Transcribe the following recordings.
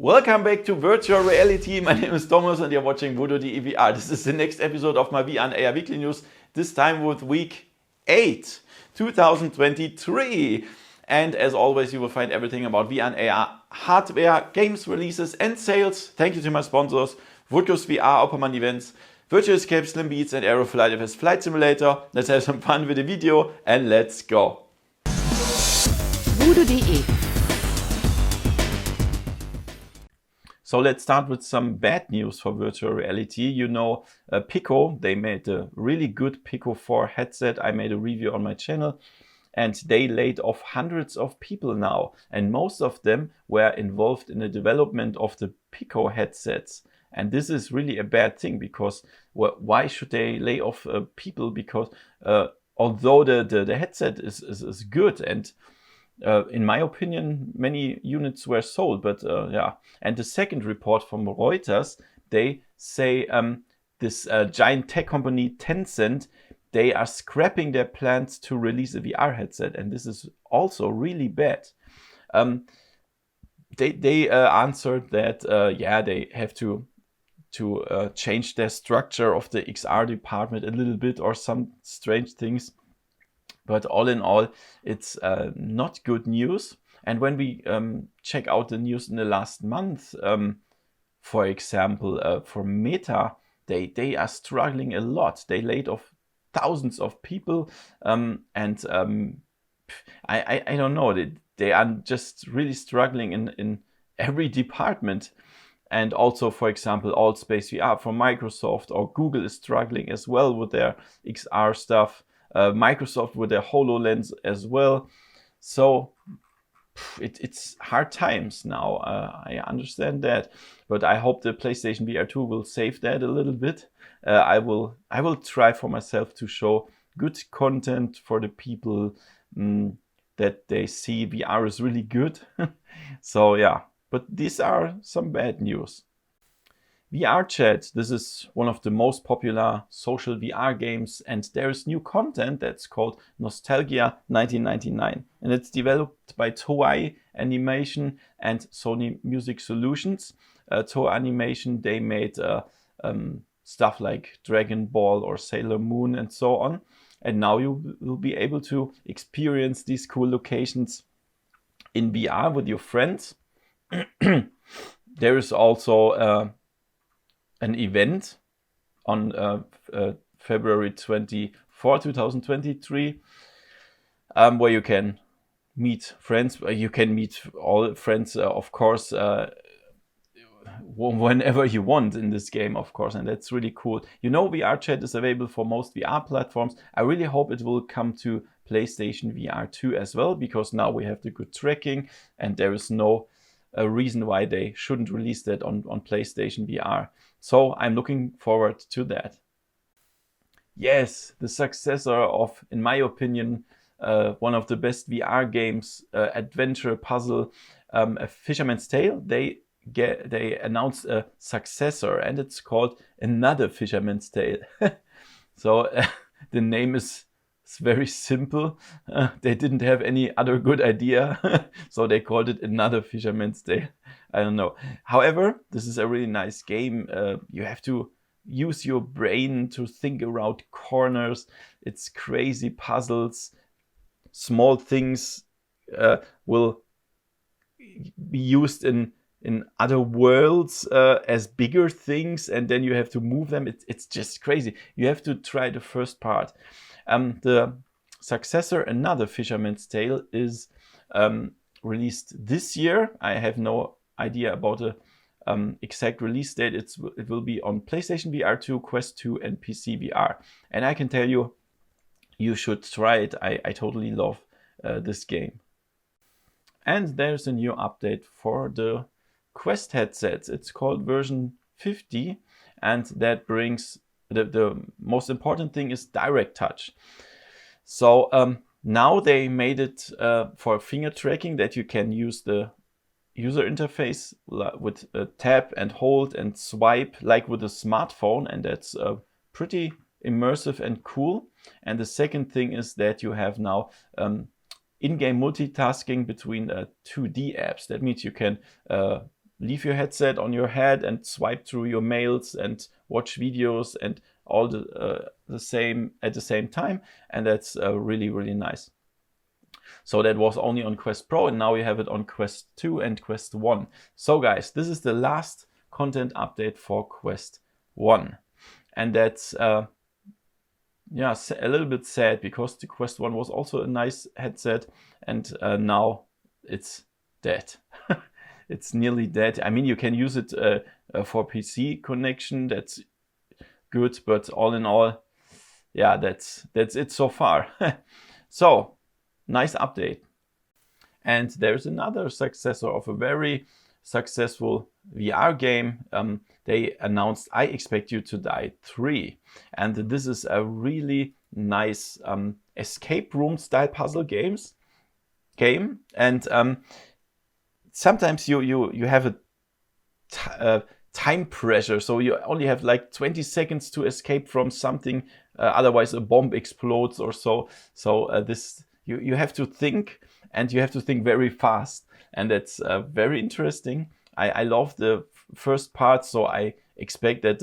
Welcome back to virtual reality. My name is Thomas and you're watching VoodooDE VR. This is the next episode of my VR and AR weekly news, this time with week 8, 2023. And as always, you will find everything about VR and AR hardware, games, releases and sales. Thank you to my sponsors, VoodooDE VR, Opperman Events, Virtual Escape, Slim Beats and Aeroflight FS Flight Simulator. Let's have some fun with the video and let's go. VoodooDE. So let's start with some bad news for virtual reality. You know, Pico, they made a really good Pico 4 headset. I made a review on my channel and they laid off hundreds of people now. And most of them were involved in the development of the Pico headsets. And this is really a bad thing because why should they lay off people? Because although the headset is good and in my opinion, many units were sold, but yeah. And the second report from Reuters, they say this giant tech company Tencent, they are scrapping their plans to release a VR headset, and this is also really bad. They answered that yeah, they have to change their structure of the XR department a little bit or some strange things. But all in all, it's not good news. And when we check out the news in the last month, for example, for Meta, they are struggling a lot. They laid off thousands of people. I don't know, they are just really struggling in every department. And also, for example, Allspace VR from Microsoft or Google is struggling as well with their XR stuff. Microsoft with their HoloLens as well. So it's hard times now. I understand that, but I hope the PlayStation VR 2 will save that a little bit. I will try for myself to show good content for the people that they see VR is really good. So yeah, but these are some bad news. VRChat, this is one of the most popular social VR games, and there is new content that's called Nostalgia 1999. And it's developed by Toei Animation and Sony Music Solutions. Toei Animation, they made stuff like Dragon Ball or Sailor Moon and so on. And now you will be able to experience these cool locations in VR with your friends. There is also an event on February 24, 2023, where you can meet friends. You can meet all friends, of course, whenever you want in this game, of course, and that's really cool. You know, VRChat is available for most VR platforms. I really hope it will come to PlayStation VR 2 as well, because now we have the good tracking and there is no reason why they shouldn't release that on PlayStation VR. So I'm looking forward to that. Yes, the successor of, in my opinion, one of the best VR games, adventure puzzle, A Fisherman's Tale. They announced a successor and it's called Another Fisherman's Tale. So the name is very simple. They didn't have any other good idea, so they called it Another Fisherman's Tale. I don't know. However, this is a really nice game. You have to use your brain to think around corners. It's crazy puzzles. Small things will be used in other worlds as bigger things, and then you have to move them. It's just crazy. You have to try the first part. The successor, Another Fisherman's Tale, is released this year. I have no idea about the exact release date. It will be on PlayStation VR 2, Quest 2 and PC VR. And I can tell you, you should try it. I totally love this game. And there's a new update for the Quest headsets. It's called version 50, and that brings the most important thing is direct touch. So now they made it for finger tracking, that you can use the user interface with tap and hold and swipe like with a smartphone, and that's pretty immersive and cool. And the second thing is that you have now in-game multitasking between 2D apps. That means you can leave your headset on your head and swipe through your mails and watch videos and all the same at the same time, and that's really, really nice. So that was only on Quest Pro, and now we have it on Quest 2 and Quest 1. So guys, this is the last content update for Quest 1. And that's yeah, a little bit sad, because the Quest 1 was also a nice headset, and now it's dead. It's nearly dead. I mean, you can use it for PC connection, that's good, but all in all, yeah, that's it so far. So, nice update. And there's another successor of a very successful VR game. They announced I Expect You to Die 3. And this is a really nice escape room style puzzle game. And sometimes you have a time pressure, so you only have like 20 seconds to escape from something, otherwise a bomb explodes or so. So this you have to think, and you have to think very fast, and that's very interesting. I love the first part, so I expect that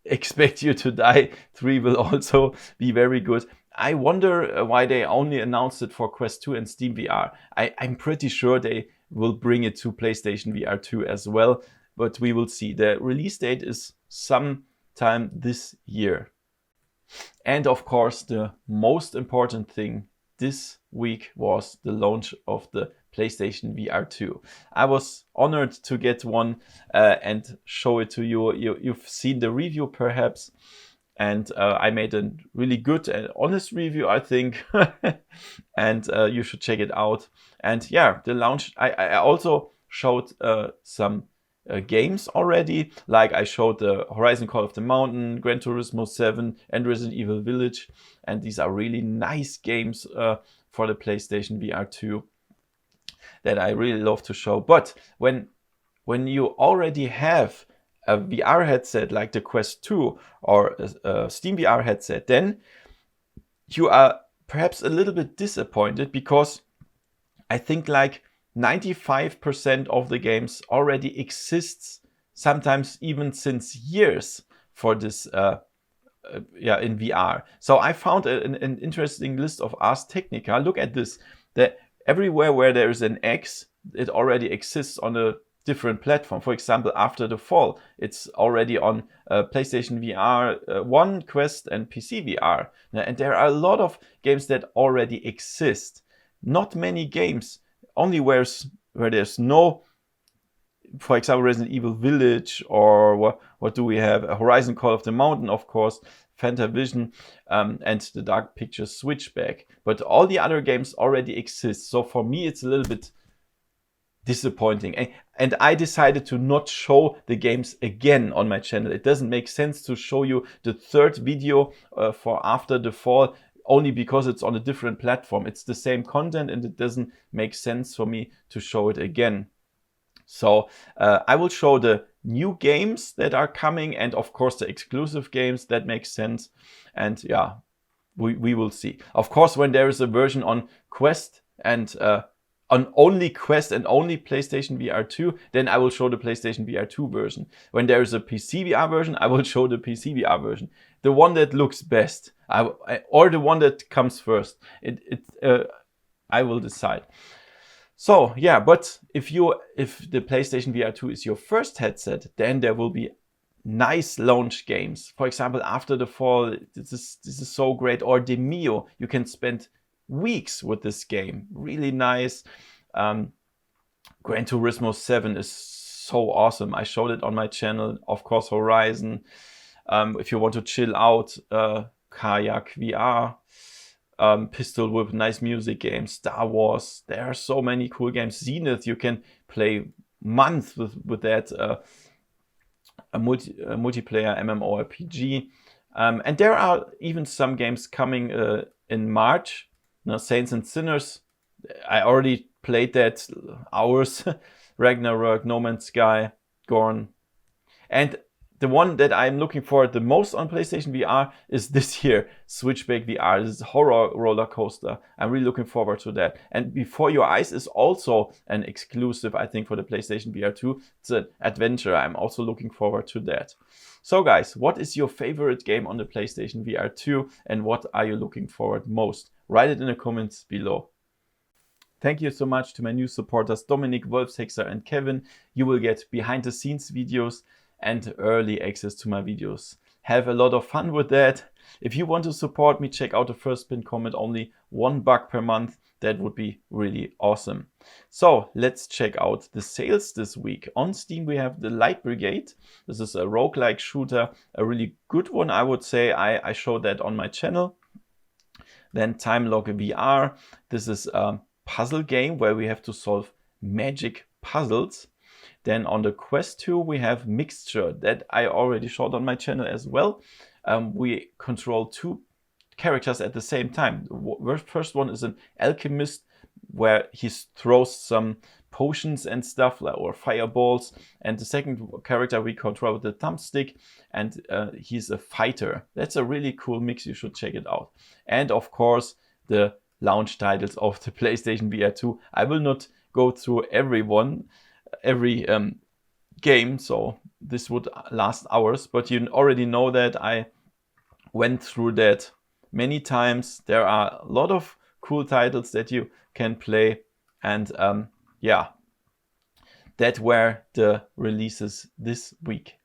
Expect You to Die 3 will also be very good. I wonder why they only announced it for Quest 2 and Steam VR. I'm pretty sure they will bring it to PlayStation VR 2 as well, but we will see. The release date is sometime this year. And of course, the most important thing this week was the launch of the PlayStation VR 2. I was honored to get one and show it to you. You've seen the review perhaps, and I made a really good and honest review, I think. And you should check it out. And yeah, the launch, I also showed some games already, like I showed the Horizon Call of the Mountain, Gran Turismo 7 and Resident Evil Village, and these are really nice games for the PlayStation VR 2 that I really love to show. But when you already have a VR headset like the Quest 2 or a Steam VR headset, then you are perhaps a little bit disappointed, because I think like 95% of the games already exists, sometimes even since years, for this in VR. So I found an interesting list of Ars Technica. Look at this. That everywhere where there is an X, it already exists on a different platform. For example, After the Fall, it's already on PlayStation VR 1, Quest and PC VR. And there are a lot of games that already exist. Not many games, only where there's no, for example, Resident Evil Village, or what do we have? A Horizon Call of the Mountain, of course, Fantavision, and the Dark Pictures Switchback. But all the other games already exist. So for me, it's a little bit disappointing. And I decided to not show the games again on my channel. It doesn't make sense to show you the third video for After the Fall only because it's on a different platform. It's the same content, and it doesn't make sense for me to show it again. So I will show the new games that are coming, and of course the exclusive games. That makes sense. And yeah, we will see. Of course, when there is a version on Quest and on only Quest and only PlayStation VR 2, then I will show the PlayStation VR 2 version. When there is a PC VR version, I will show the PC VR version. The one that looks best, or the one that comes first. I will decide. So yeah, but if the PlayStation VR 2 is your first headset, then there will be nice launch games. For example, After the Fall, this is so great. Or Demio, you can spend weeks with this game. Really nice. Gran Turismo 7 is so awesome. I showed it on my channel. Of course, Horizon. If you want to chill out, Kayak VR. Pistol Whip, nice music games. Star Wars, there are so many cool games. Zenith, you can play months with that. A multiplayer MMORPG. And there are even some games coming in March. Saints and Sinners, I already played that hours. Ragnarok, No Man's Sky, Gorn. And the one that I'm looking forward the most on PlayStation VR is this here, Switchback VR. This is a horror roller coaster. I'm really looking forward to that. And Before Your Eyes is also an exclusive, I think, for the PlayStation VR 2. It's an adventure. I'm also looking forward to that. So guys, what is your favorite game on the PlayStation VR 2 and what are you looking forward most? Write it in the comments below. Thank you so much to my new supporters, Dominik, Wolfshexer and Kevin. You will get behind the scenes videos and early access to my videos. Have a lot of fun with that. If you want to support me, check out the first pinned comment, only $1 per month. That would be really awesome. So let's check out the sales this week. On Steam, we have the Light Brigade. This is a roguelike shooter, a really good one, I would say. I showed that on my channel. Then Time Log VR. This is a puzzle game where we have to solve magic puzzles. Then on the Quest 2, we have Mixture that I already showed on my channel as well. We control two characters at the same time. The first one is an alchemist where he throws some potions and stuff or fireballs. And the second character we control with the thumbstick and he's a fighter. That's a really cool mix. You should check it out. And of course, the launch titles of the PlayStation VR 2. I will not go through every game, so this would last hours, but you already know that I went through that many times. There are a lot of cool titles that you can play, and yeah, that were the releases this week.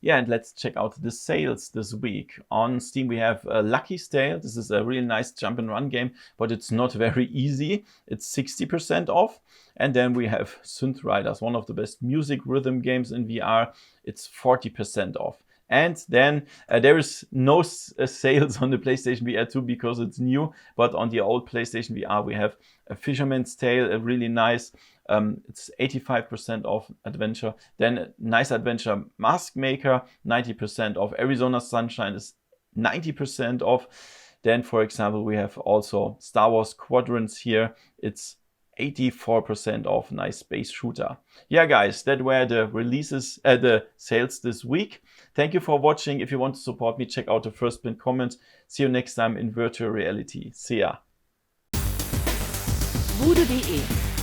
Yeah, and let's check out the sales this week. On Steam, we have Lucky's Tale. This is a really nice jump and run game, but it's not very easy. It's 60% off. And then we have Synth Riders, one of the best music rhythm games in VR. It's 40% off. And then there is no sales on the PlayStation VR 2 because it's new. But on the old PlayStation VR, we have a Fisherman's Tale, a really nice, it's 85% off adventure. Then a nice adventure Mask Maker, 90% off. Arizona Sunshine is 90% off. Then, for example, we have also Star Wars Squadrons here. It's 84% off. Nice space shooter. Yeah, guys, that were the releases, the sales this week. Thank you for watching. If you want to support me, check out the first pinned comment. See you next time in virtual reality. See ya. voodoodE